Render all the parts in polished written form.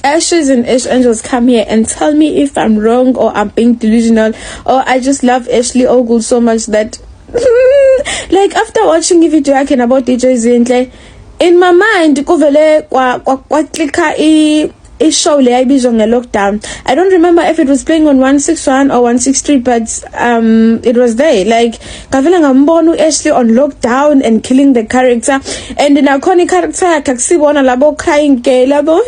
Ashes and Ash Angels come here and tell me if I'm wrong or I'm being delusional, or I just love Ashely Ogul so much that like after watching the video about DJ Zintle, in my mind kuvele kwa clicka show le ayibizwa nge-lockdown. I don't remember if it was playing on 161 or 163, but it was there. Like ngavela ngambona u-Ashely on lockdown and killing the character, and nakhona i-character yakhe akusibona labo crying ke labo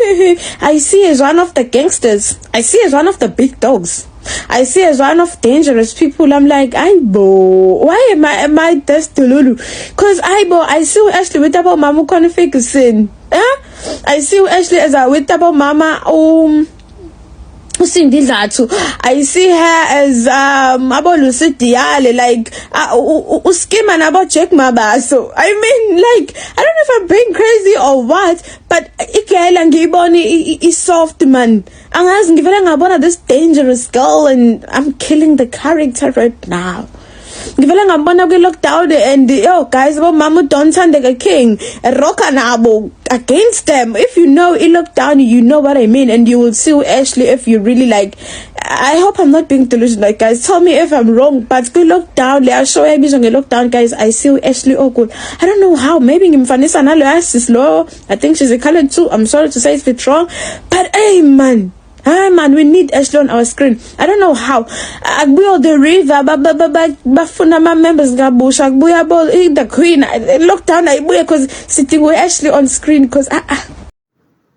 I see as one of the gangsters, I see as one of the big dogs, I see as one of dangerous people. I'm like, why am I this delulu? Cause I see Ashely with about Mama Ferguson. I see Ashely as a with about Mama I see her as about Lucy Diale, like scheme and about Jack Mabaso. I mean, like, I don't know if I'm being crazy or what, but Ike is soft, man. I'm asking about this dangerous girl, and I'm killing the character right now. Ngivela ngambona kwi lockdown, and guys about Mamu don't sound like a king, a rock nabo against them. If you know in lockdown, you know what I mean, and you will see Ashely if you really like. I hope I'm not being delusional, guys. Tell me if I'm wrong, but kwi lockdown, I'll show you lockdown, guys. I see Ashely Ogul. I don't know how. Maybe ngimfanisa nalo asis lo. I think she's a color too. I'm sorry to say it's a bit wrong, but hey man. Ah man, we need Ashely on our screen. I don't know how. Agbuyo the river, bafuna my members ngabusha, agbuya ball the queen. Lockdown I because sitting with Ashely on screen because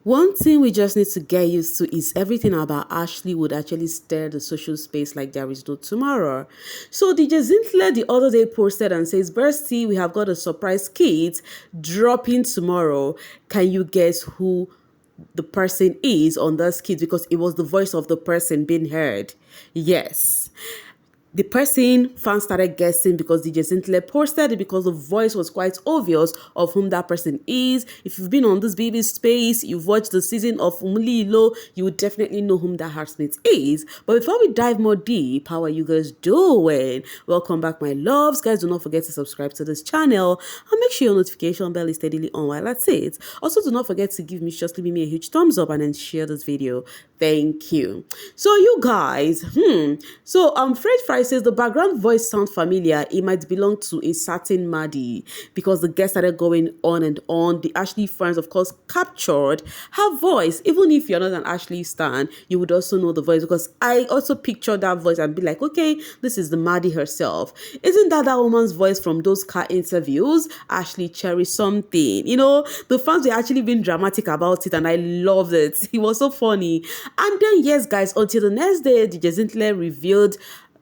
One thing we just need to get used to is everything about Ashely would actually stir the social space like there is no tomorrow. So DJ Zintle the other day posted and says, Bursty, we have got a surprise skit dropping tomorrow. Can you guess who the person is on that skit? Because it was the voice of the person being heard. Yes. The person, fans started guessing because DJ Zintle posted it because the voice was quite obvious of whom that person is. If you've been on this baby space, you've watched the season of Umlilo, you would definitely know whom that housemate is. But before we dive more deep, how are you guys doing? Welcome back, my loves. Guys, do not forget to subscribe to this channel and make sure your notification bell is steadily on while at it. Also, do not forget to just leave me a huge thumbs up and then share this video. Thank you. So you guys, Fred Fry says the background voice sounds familiar. It might belong to a certain Maddie because the guest started going on and on. The Ashely fans, of course, captured her voice. Even if you're not an Ashely stan, you would also know the voice because I also pictured that voice and be like, okay, this is the Maddie herself. Isn't that woman's voice from those car interviews? Ashely Cherry something. You know, the fans were actually being dramatic about it and I loved it. It was so funny. And then, yes, guys, until the next day, DJ Zintle revealed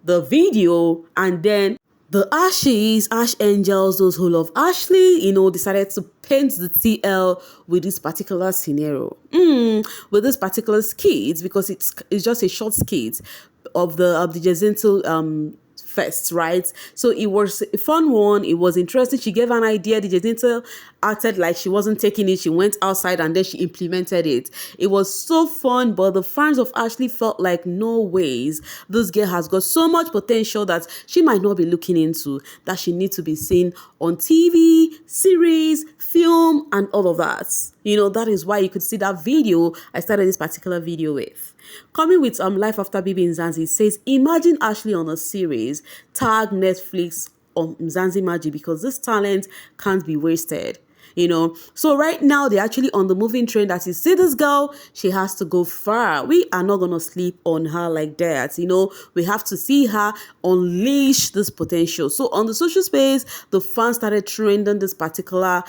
the video, and then the Ash Angels, those who love Ashely, decided to paint the TL with this particular scenario, with this particular skit, because it's just a short skit of the DJ Zintle fest, right? So it was a fun one. It was interesting. She gave an idea. DJ Zintle acted like she wasn't taking it. She went outside and then she implemented it. It was so fun, but the fans of Ashely felt like, no ways, this girl has got so much potential that she might not be looking into, that she needs to be seen on TV, series, film, and all of that. That is why you could see that video I started this particular video with. Coming with Life After bbnzansi, it says, imagine Ashely on a series, tag Netflix on Mzansi Magic because this talent can't be wasted. So right now they're actually on the moving train that you see this girl, she has to go far. We are not going to sleep on her like that. We have to see her unleash this potential. So on the social space, the fans started trending this particular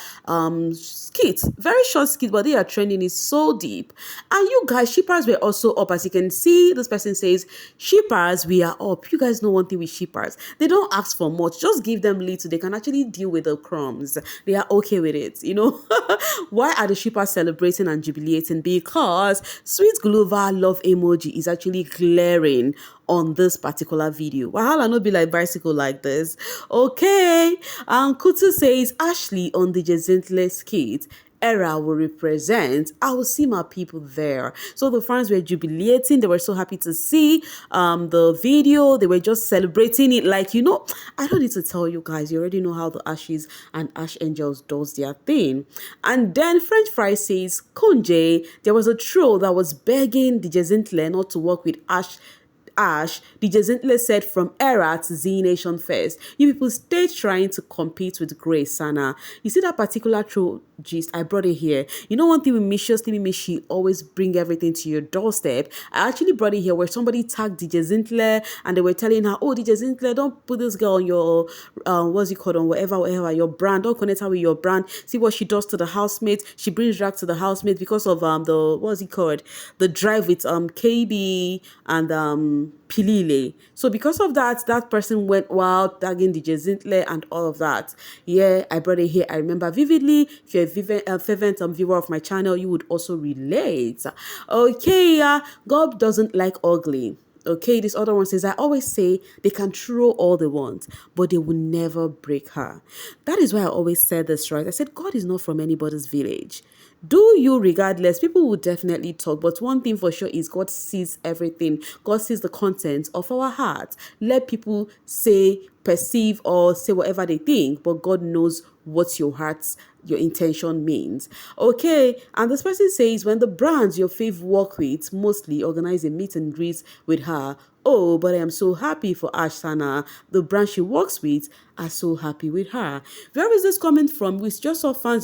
skit, very short skit, but they are trending it so deep. And you guys, shippers were also up. As you can see, this person says, shippers, we are up. You guys know one thing with shippers, they don't ask for much, just give them little. They can actually deal with the crumbs. They are okay with it. Why are the shippers celebrating and jubilating? Because Sweet Glover love emoji is actually glaring on this particular video. Wahala no be like bicycle like this. Okay. Kutu says Ashely on the Zintle skit era will represent, I will see my people there. So the fans were jubilating. They were so happy to see the video. They were just celebrating it. Like, I don't need to tell you guys. You already know how the Ashes and Ash Angels does their thing. And then French Fry says, Konje, there was a troll that was begging DJ Zintle not to work with DJ Zintle said from era to Z-Nation first. You people stay trying to compete with Grace Sana. You see that particular troll gist? I brought it here. You know one thing with Misha's thing, she always bring everything to your doorstep. I actually brought it here where somebody tagged DJ Zintle and they were telling her, oh, DJ Zintle, don't put this girl on your, what's it called, on whatever, your brand. Don't connect her with your brand. See what she does to the housemates. She brings drag to the housemates because of the, what's it called, the drive with KB and Pilile. So because of that, that person went wild, tagging DJ Zintle and all of that. Yeah, I brought it here. I remember vividly. If you're a fervent viewer of my channel, you would also relate. Okay, God doesn't like ugly. Okay, this other one says, I always say they can throw all they want, but they will never break her. That is why I always said this, right? I said, God is not from anybody's village. Do you regardless? People will definitely talk, but one thing for sure is God sees everything. God sees the content of our heart. Let people say, perceive, or say whatever they think, but God knows what your intention means. Okay, and this person says, when the brands your fave work with mostly organize a meet and greet with her, oh, but I am so happy for Ash Sana. The brand she works with are so happy with her. Where is this coming from? It's just our fans,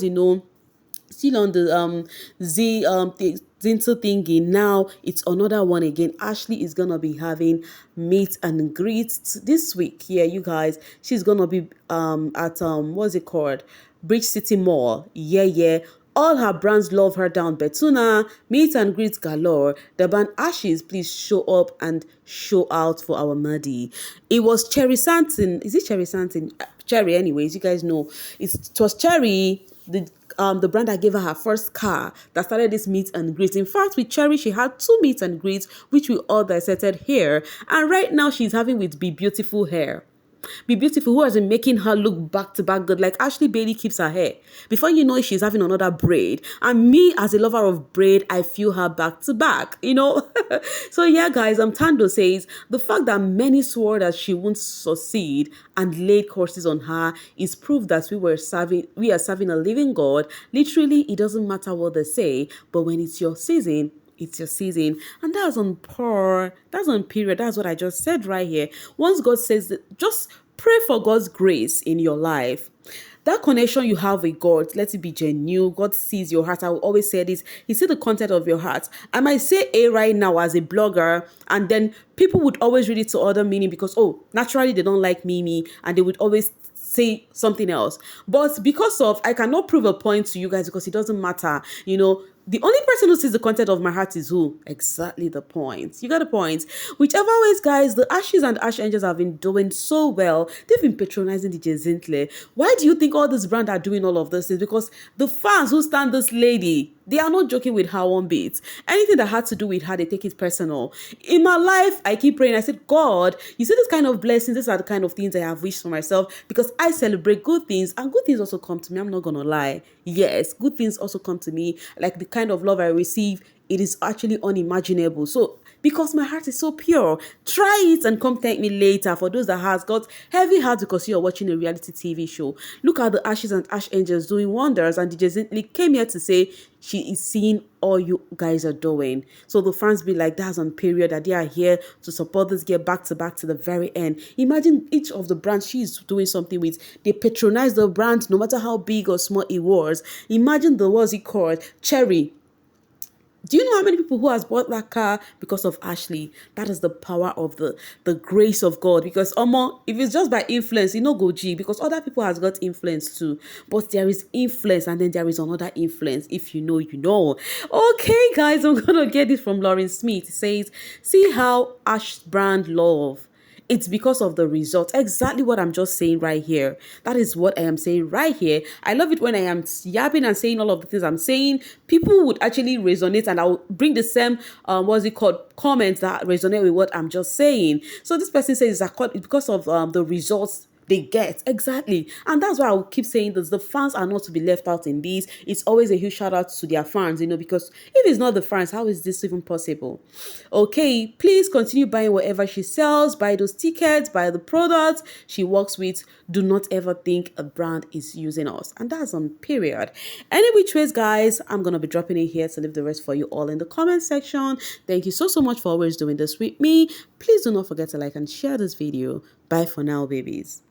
still on the Zintle thingy. Now it's another one again. Ashely is gonna be having meet and greets this week. Yeah, you guys, she's gonna be at what's it called, Bridge City Mall. Yeah. All her brands love her down Betuna. Meet and greet galore. The band Ashes, please show up and show out for our Maddie. It was Cherry Santin. Is it Cherry Santin? Cherry, anyways, you guys know. It was Cherry, the brand that gave her first car, that started this meet and greet. In fact, with Cherry, she had 2 meet and greets, which we all dissected here. And right now, she's having with Be Beautiful hair. Be Beautiful, who has been making her look back to back good. Like Ashely Bailey keeps her hair. Before you know it, she's having another braid. And me, as a lover of braid, I feel her back to back, So yeah, guys, Tando says, the fact that many swore that she won't succeed and laid curses on her is proof that we are serving a living God. Literally, it doesn't matter what they say, but when it's your season, it's your season. And that's on par. That's on period. That's what I just said right here. Once God says that, just pray for God's grace in your life. That connection you have with God, let it be genuine. God sees your heart. I will always say this. He sees the content of your heart. I might say A right now as a blogger, and then people would always read it to other meaning because, naturally they don't like Mimi, and they would always say something else. But because of, I cannot prove a point to you guys because it doesn't matter, the only person who sees the content of my heart is who? Exactly the point. You got the point. Whichever ways, guys, the Ashes and Ash Angels have been doing so well. They've been patronizing DJ Zintle. Why do you think all this brand are doing all of this? Is because the fans who stand this lady, they are not joking with her one bit. Anything that had to do with her, they take it personal. In my life, I keep praying. I said, God, you see this kind of blessings, these are the kind of things I have wished for myself because I celebrate good things and good things also come to me. I'm not going to lie. Yes, good things also come to me. Like the kind of love I receive, it is actually unimaginable. So because my heart is so pure, try it and come thank me later. For those that has got heavy heart because you're watching a reality TV show, look at the Ashes and Ash Angels doing wonders, and DJ Zintle came here to say she is seeing all you guys are doing. So the fans be like, that's on period, that they are here to support this girl back to the very end. Imagine each of the brands she's doing something with, they patronize the brand no matter how big or small it was. Imagine the, what's it called, Cherry. Do you know how many people who has bought that car because of Ashely? That is the power of the grace of God. Because if it's just by influence, go G, because other people has got influence too. But there is influence and then there is another influence. If you know, you know. Okay, guys, I'm gonna get this from Lauren Smith. It says, see how Ash brand love. It's because of the result. Exactly what I'm just saying right here. That is what I am saying right here. I love it when I am yapping and saying all of the things I'm saying. People would actually resonate and I'll bring the same, comments that resonate with what I'm just saying. So this person says it's because of the results they get. Exactly. And that's why I will keep saying this. The fans are not to be left out in this. It's always a huge shout out to their fans, because if it's not the fans, how is this even possible? Okay, please continue buying whatever she sells, buy those tickets, buy the products she works with. Do not ever think a brand is using us. And that's on period. Any which ways, guys, I'm going to be dropping it here to leave the rest for you all in the comment section. Thank you so much for always doing this with me. Please do not forget to like and share this video. Bye for now, babies.